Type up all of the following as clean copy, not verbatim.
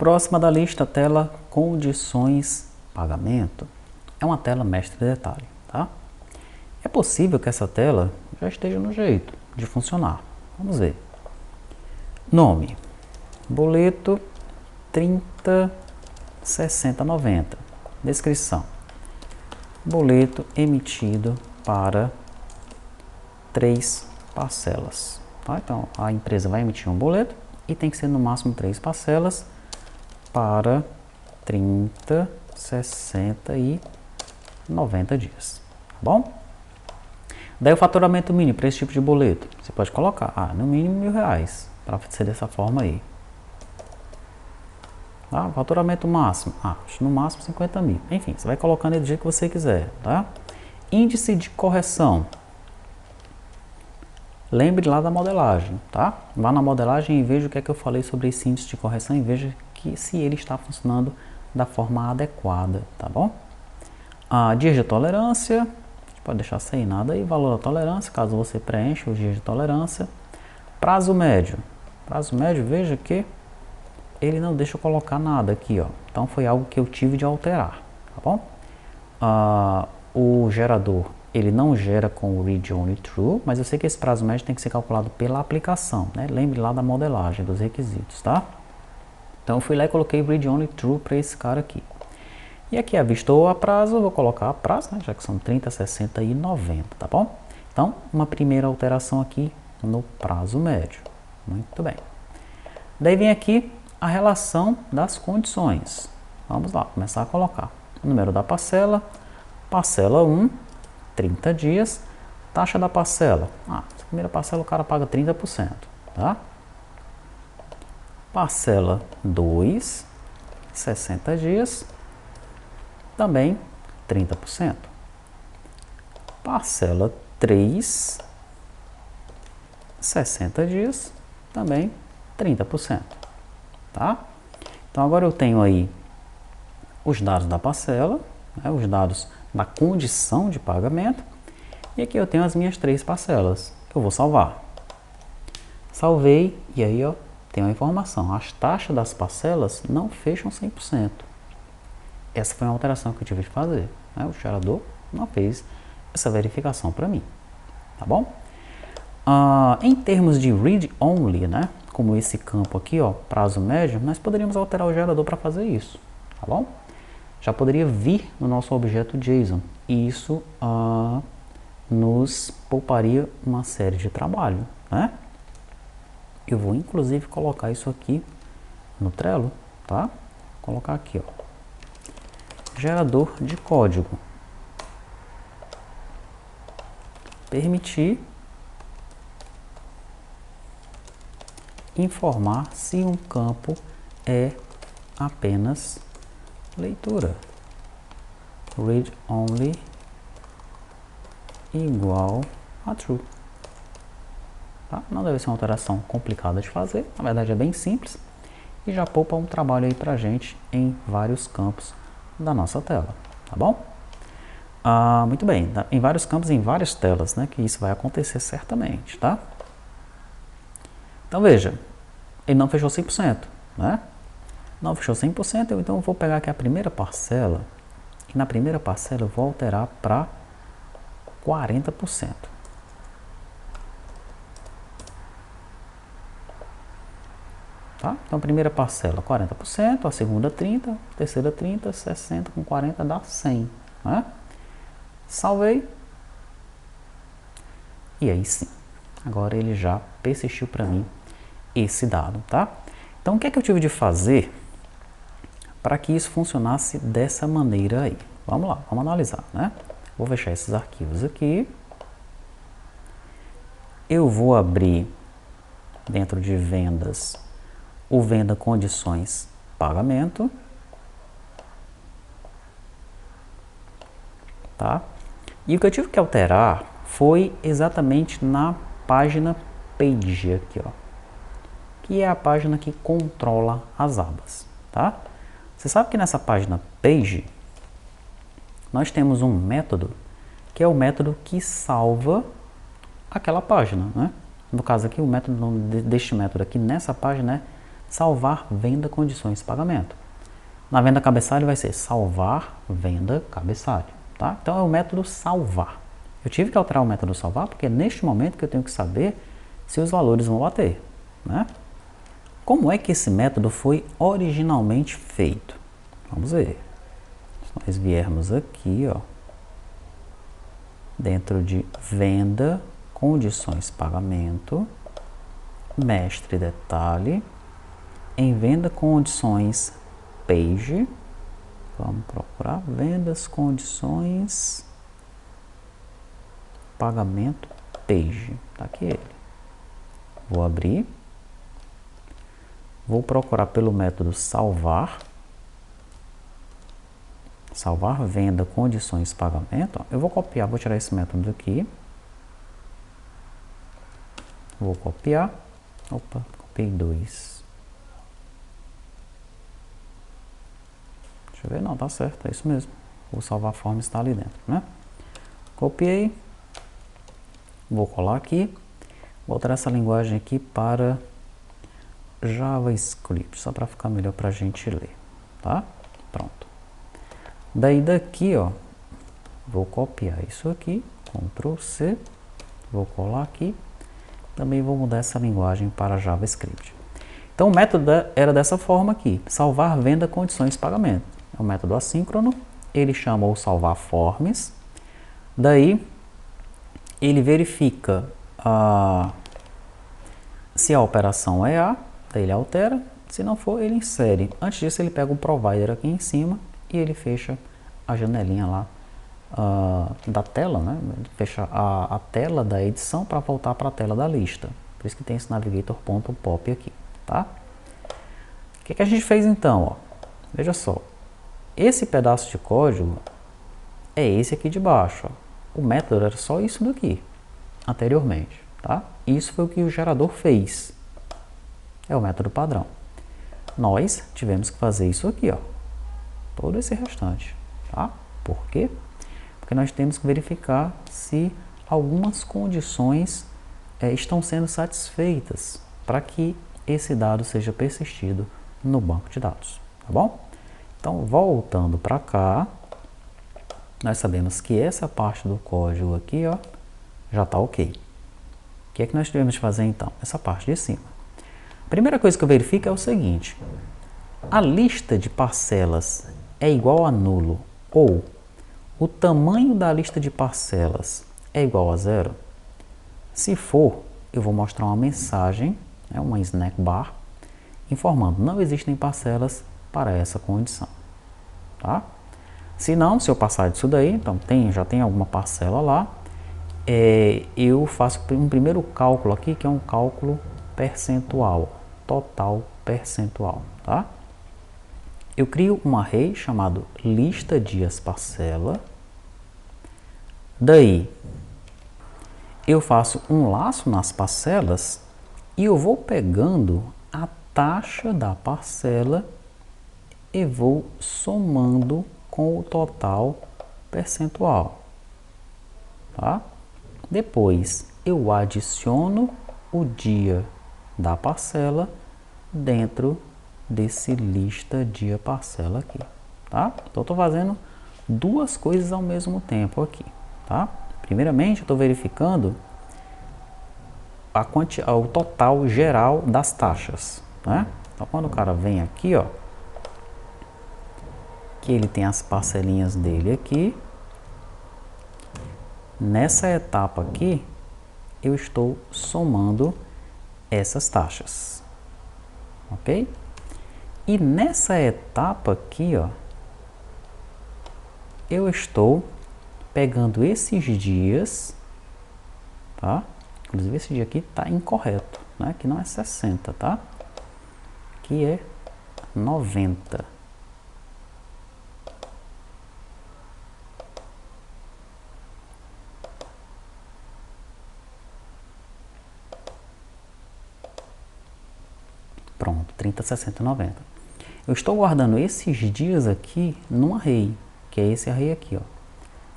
Próxima da lista, tela condições pagamento. É uma tela mestre detalhe, tá? É possível que essa tela já esteja no jeito de funcionar. Vamos ver. Nome, boleto 306090. Descrição, boleto emitido para 3 parcelas. Tá? Então, a empresa vai emitir um boleto e tem que ser no máximo 3 parcelas para 30, 60 e 90 dias. Tá bom? Daí o faturamento mínimo para esse tipo de boleto, você pode colocar, no mínimo R$1.000, para ser dessa forma aí. Tá? Faturamento máximo, no máximo 50 mil. Enfim, você vai colocando ele do jeito que você quiser, tá? Índice de correção. Lembre lá da modelagem, tá? Vá na modelagem e veja o que é que eu falei sobre esse índice de correção e veja que se ele está funcionando da forma adequada, tá bom? Dias de tolerância, pode deixar sem nada aí, valor da tolerância, caso você preencha os dias de tolerância. Prazo médio, veja que ele não deixa eu colocar nada aqui, ó. Então foi algo que eu tive de alterar, tá bom? O gerador, ele não gera com o read only true, mas eu sei que esse prazo médio tem que ser calculado pela aplicação, né? Lembre lá da modelagem, dos requisitos, tá? Então eu fui lá e coloquei read only true para esse cara aqui. E aqui avistou a prazo, eu vou colocar a prazo, né? Já que são 30, 60 e 90, tá bom? Então, uma primeira alteração aqui no prazo médio. Muito bem. Daí vem aqui a relação das condições. Vamos lá, começar a colocar. O número da parcela, parcela 1, 30 dias. Taxa da parcela. Essa primeira parcela o cara paga 30%, tá? Parcela 2, 60 dias, também 30%. Parcela 3, 60 dias, também 30%. Tá? Então agora eu tenho aí os dados da parcela, né, os dados da condição de pagamento, e aqui eu tenho as minhas 3 parcelas. Eu vou salvar. Salvei e aí ó, tem uma informação, as taxas das parcelas não fecham 100%. Essa foi uma alteração que eu tive de fazer, né? O gerador não fez essa verificação para mim, tá bom? Em termos de read only, né? Como esse campo aqui, ó, prazo médio, nós poderíamos alterar o gerador para fazer isso, tá bom? Já poderia vir no nosso objeto JSON e isso nos pouparia uma série de trabalho, né? Eu vou inclusive colocar isso aqui no Trello, tá? Vou colocar aqui, ó, gerador de código, permitir informar se um campo é apenas leitura, read only igual a true. Tá? Não deve ser uma alteração complicada de fazer, na verdade é bem simples e já poupa um trabalho aí pra gente em vários campos da nossa tela, tá bom? Muito bem, em vários campos, em várias telas, né, que isso vai acontecer certamente, tá? Então veja, ele não fechou 100%, né? Não fechou 100%, então eu vou pegar aqui a primeira parcela, e na primeira parcela eu vou alterar para 40%. Tá? Então a primeira parcela 40%, a segunda 30%, a terceira 30%, 60% com 40% dá 100%. Né? Salvei. E aí sim, agora ele já persistiu para mim esse dado. Tá? Então o que é que eu tive de fazer para que isso funcionasse dessa maneira aí? Vamos lá, vamos analisar. Né? Vou fechar esses arquivos aqui. Eu vou abrir dentro de vendas o venda condições pagamento, tá? E o que eu tive que alterar foi exatamente na página page aqui, ó, que é a página que controla as abas, tá? Você sabe que nessa página page nós temos um método que é o método que salva aquela página, né? No caso aqui, o método deste método aqui nessa página é salvar venda condições de pagamento. Na venda cabeçalho vai ser salvar venda cabeçalho, tá? Então é o método salvar. Eu tive que alterar o método salvar porque é neste momento que eu tenho que saber se os valores vão bater, né? Como é que esse método foi originalmente feito? Vamos ver. Se nós viermos aqui, ó, dentro de venda, condições de pagamento, mestre detalhe, em venda condições page, vamos procurar vendas condições pagamento page, tá aqui ele. Vou abrir, vou procurar pelo método salvar, salvar venda condições de pagamento. Eu vou copiar, vou tirar esse método daqui, vou copiar, opa, copiei 2. Deixa eu ver, não, tá certo, é isso mesmo. O salvar forma está ali dentro, né? Copiei, vou colar aqui, vou alterar essa linguagem aqui para JavaScript, só para ficar melhor para a gente ler, tá? Pronto. Daí daqui, ó, vou copiar isso aqui, Ctrl C, vou colar aqui, também vou mudar essa linguagem para JavaScript. Então o método era dessa forma aqui, salvar venda condições de pagamento. É um método assíncrono, ele chama o salvar forms, daí ele verifica se a operação é A, daí ele altera, se não for ele insere. Antes disso ele pega o provider aqui em cima e ele fecha a janelinha lá da tela, né? Fecha a tela da edição para voltar para a tela da lista. Por isso que tem esse navigator.pop aqui, tá? O que a gente fez então, ó? Veja só, esse pedaço de código é esse aqui de baixo, ó. O método era só isso daqui, anteriormente, tá? Isso foi o que o gerador fez. É o método padrão. Nós tivemos que fazer isso aqui, ó. Todo esse restante, tá? Por quê? Porque nós temos que verificar se algumas condições estão sendo satisfeitas para que esse dado seja persistido no banco de dados, tá bom? Então, voltando para cá, nós sabemos que essa parte do código aqui, ó, já está ok. O que é que nós devemos fazer então? Essa parte de cima. A primeira coisa que eu verifico é o seguinte: a lista de parcelas é igual a nulo ou o tamanho da lista de parcelas é igual a 0? Se for, eu vou mostrar uma mensagem, uma snack bar, informando não existem parcelas para essa condição, tá? Se não, se eu passar disso daí, então já tem alguma parcela lá, eu faço um primeiro cálculo aqui, que é um cálculo percentual, total percentual, tá? Eu crio um array chamado lista dias parcela, daí eu faço um laço nas parcelas e eu vou pegando a taxa da parcela e vou somando com o total percentual, tá? Depois eu adiciono o dia da parcela dentro desse lista dia parcela aqui, tá? Então eu estou fazendo duas coisas ao mesmo tempo aqui, tá? Primeiramente eu estou verificando o total geral das taxas, né? Então quando o cara vem aqui, ó, que ele tem as parcelinhas dele aqui, nessa etapa aqui eu estou somando essas taxas, ok? E nessa etapa aqui, ó, eu estou pegando esses dias, tá? Inclusive esse dia aqui está incorreto, né? Que não é 60, tá? Aqui é 90. Pronto, 30, 60, 90. Eu estou guardando esses dias aqui num array, que é esse array aqui, ó.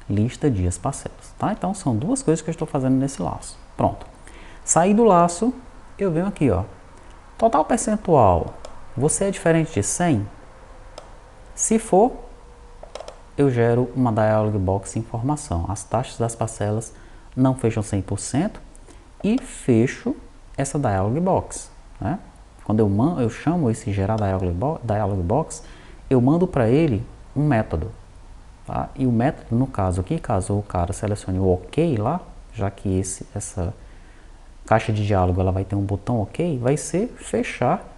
Lista dias parcelas, tá? Então são duas coisas que eu estou fazendo nesse laço. Pronto. Saí do laço, eu venho aqui, ó. Total percentual Você é diferente de 100? Se for, eu gero uma dialog box informação. As taxas das parcelas não fecham 100% e fecho essa dialog box, né? Quando eu chamo esse gerar dialog box, eu mando para ele um método, tá? E o método, no caso aqui, caso o cara selecione o OK lá, já que essa caixa de diálogo ela vai ter um botão OK, vai ser fechar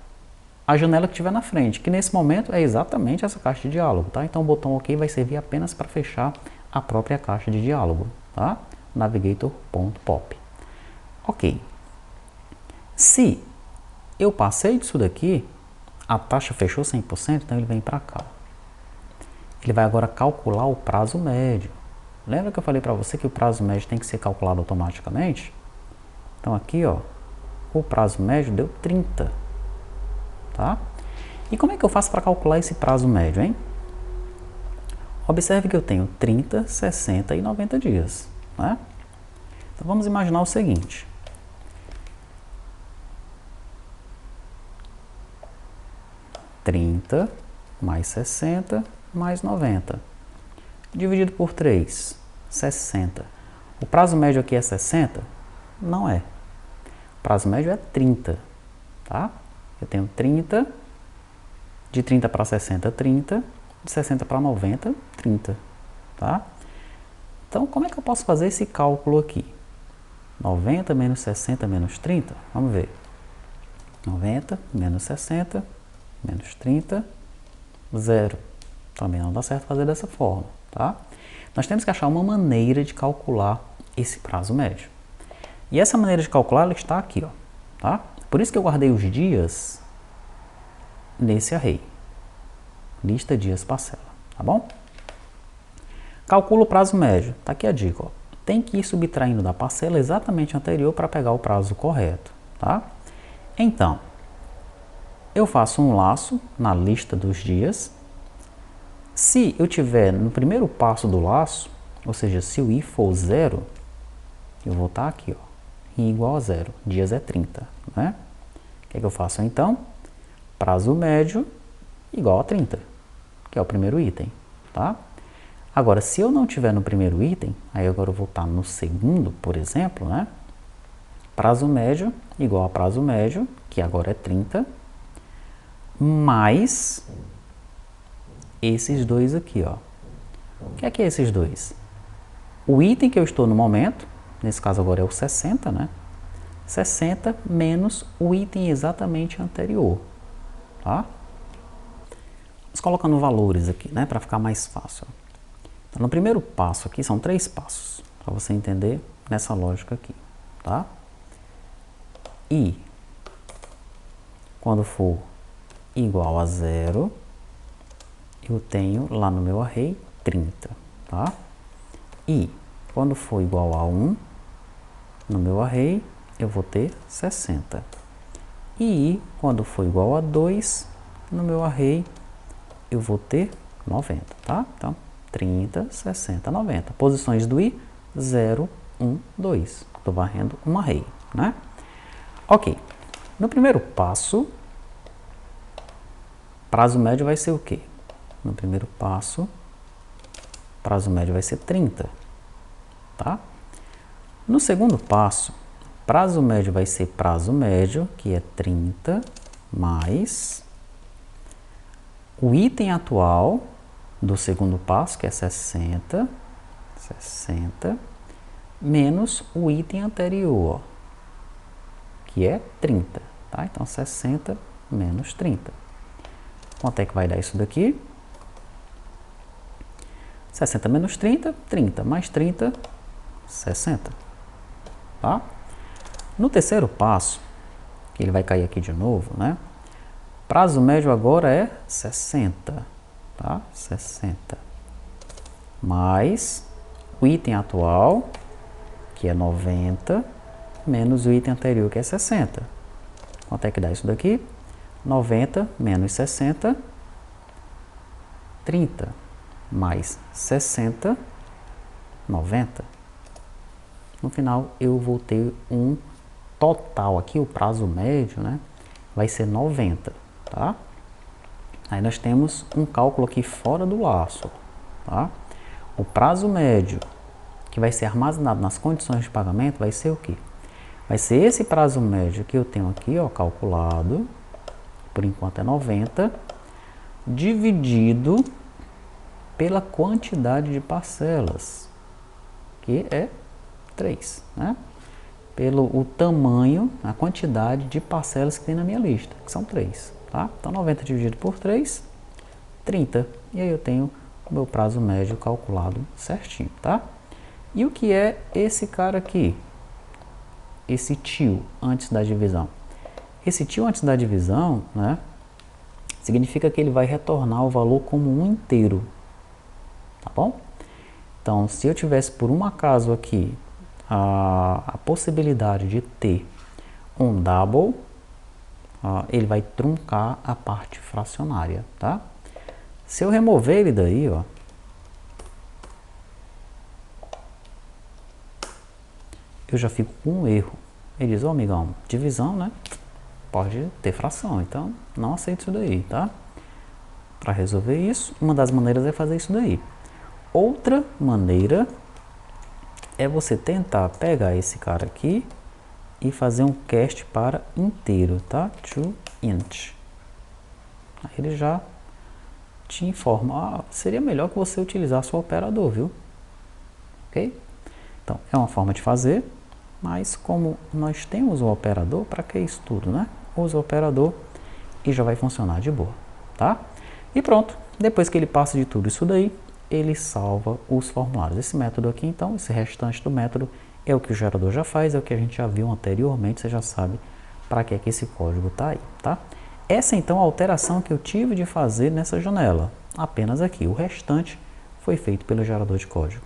a janela que tiver na frente, que nesse momento é exatamente essa caixa de diálogo, tá? Então o botão OK vai servir apenas para fechar a própria caixa de diálogo, tá? Navigator.pop. OK. Se eu passei disso daqui, a taxa fechou 100%, então ele vem para cá. Ele vai agora calcular o prazo médio. Lembra que eu falei para você que o prazo médio tem que ser calculado automaticamente? Então aqui, ó, o prazo médio deu 30, tá? E como é que eu faço para calcular esse prazo médio, hein? Observe que eu tenho 30, 60 e 90 dias, né? Então vamos imaginar o seguinte. (30 mais 60 mais 90) dividido por 3, 60. O prazo médio aqui é 60? Não é. O prazo médio é 30, tá? Eu tenho 30, de 30 para 60, 30, de 60 para 90, 30, tá? Então, como é que eu posso fazer esse cálculo aqui? 90 menos 60 menos 30? Vamos ver. 90 menos 60 menos 30, 0. Também não dá certo fazer dessa forma, tá? Nós temos que achar uma maneira de calcular esse prazo médio. E essa maneira de calcular, ela está aqui, ó, tá? Por isso que eu guardei os dias nesse array. Lista dias parcela, tá bom? Calcula o prazo médio. Tá aqui a dica, ó. Tem que ir subtraindo da parcela exatamente anterior para pegar o prazo correto, tá? Então, eu faço um laço na lista dos dias. Se eu tiver no primeiro passo do laço, ou seja, se o i for 0, eu vou estar aqui, ó, i igual a 0, dias é 30, né? O que é que eu faço então? Prazo médio igual a 30, que é o primeiro item, tá? Agora, se eu não tiver no primeiro item, aí agora eu vou estar no segundo, por exemplo, né? Prazo médio igual a prazo médio, que agora é 30, mais esses dois aqui, ó. O que é esses dois? O item que eu estou no momento, nesse caso agora é o 60, né? 60 menos o item exatamente anterior, tá? Vamos colocando valores aqui, né, para ficar mais fácil. Então, no primeiro passo aqui, são 3 passos, para você entender nessa lógica aqui, tá? E quando for igual a 0, eu tenho lá no meu array 30, tá? E quando for igual a 1, no meu array, eu vou ter 60. E quando for igual a 2, no meu array, eu vou ter 90, tá? Então, 30, 60, 90. Posições do i, 0, 1, 2. Estou varrendo um array, né? Ok. No primeiro passo, prazo médio vai ser o quê? No primeiro passo, prazo médio vai ser 30, tá? No segundo passo, prazo médio vai ser prazo médio, que é 30, mais o item atual do segundo passo, que é 60, menos o item anterior, que é 30, tá? Então, 60 menos 30. Quanto é que vai dar isso daqui? 60 menos 30, 30 mais 30, 60, tá? No terceiro passo, que ele vai cair aqui de novo, né? Prazo médio agora é 60, tá? 60. Mais o item atual, que é 90, menos o item anterior, que é 60. Quanto é que dá isso daqui? 90 menos 60, 30. Mais 60, 90. No final, eu vou ter um total aqui, o prazo médio, né? Vai ser 90, tá? Aí nós temos um cálculo aqui fora do laço, tá? O prazo médio que vai ser armazenado nas condições de pagamento vai ser o quê? Vai ser esse prazo médio que eu tenho aqui, ó, calculado, por enquanto é 90, dividido pela quantidade de parcelas, que é 3, né? Pelo o tamanho, a quantidade de parcelas que tem na minha lista, que são 3, tá? Então 90 dividido por 3, 30. E aí eu tenho o meu prazo médio calculado certinho, tá? E o que é esse cara aqui? Esse tio antes da divisão. Esse tio antes da divisão, né, significa que ele vai retornar o valor como um inteiro, tá bom? Então, se eu tivesse por um acaso aqui a possibilidade de ter um double, ele vai truncar a parte fracionária, tá? Se eu remover ele daí, ó, eu já fico com um erro. Ele diz, ó, amigão, divisão, né? Pode ter fração, então não aceito isso daí, tá? Para resolver isso, uma das maneiras é fazer isso daí. Outra maneira é você tentar pegar esse cara aqui e fazer um cast para inteiro, tá? To int. Aí ele já te informa, seria melhor que você utilizasse o operador, viu? Ok? Então, é uma forma de fazer, mas como nós temos o operador, para que isso tudo, né? Usa o operador e já vai funcionar de boa, tá? E pronto, depois que ele passa de tudo isso daí, ele salva os formulários. Esse método aqui, então, esse restante do método é o que o gerador já faz, é o que a gente já viu anteriormente, você já sabe para que é que esse código está aí, tá? Essa, então, é a alteração que eu tive de fazer nessa janela, apenas aqui. O restante foi feito pelo gerador de código.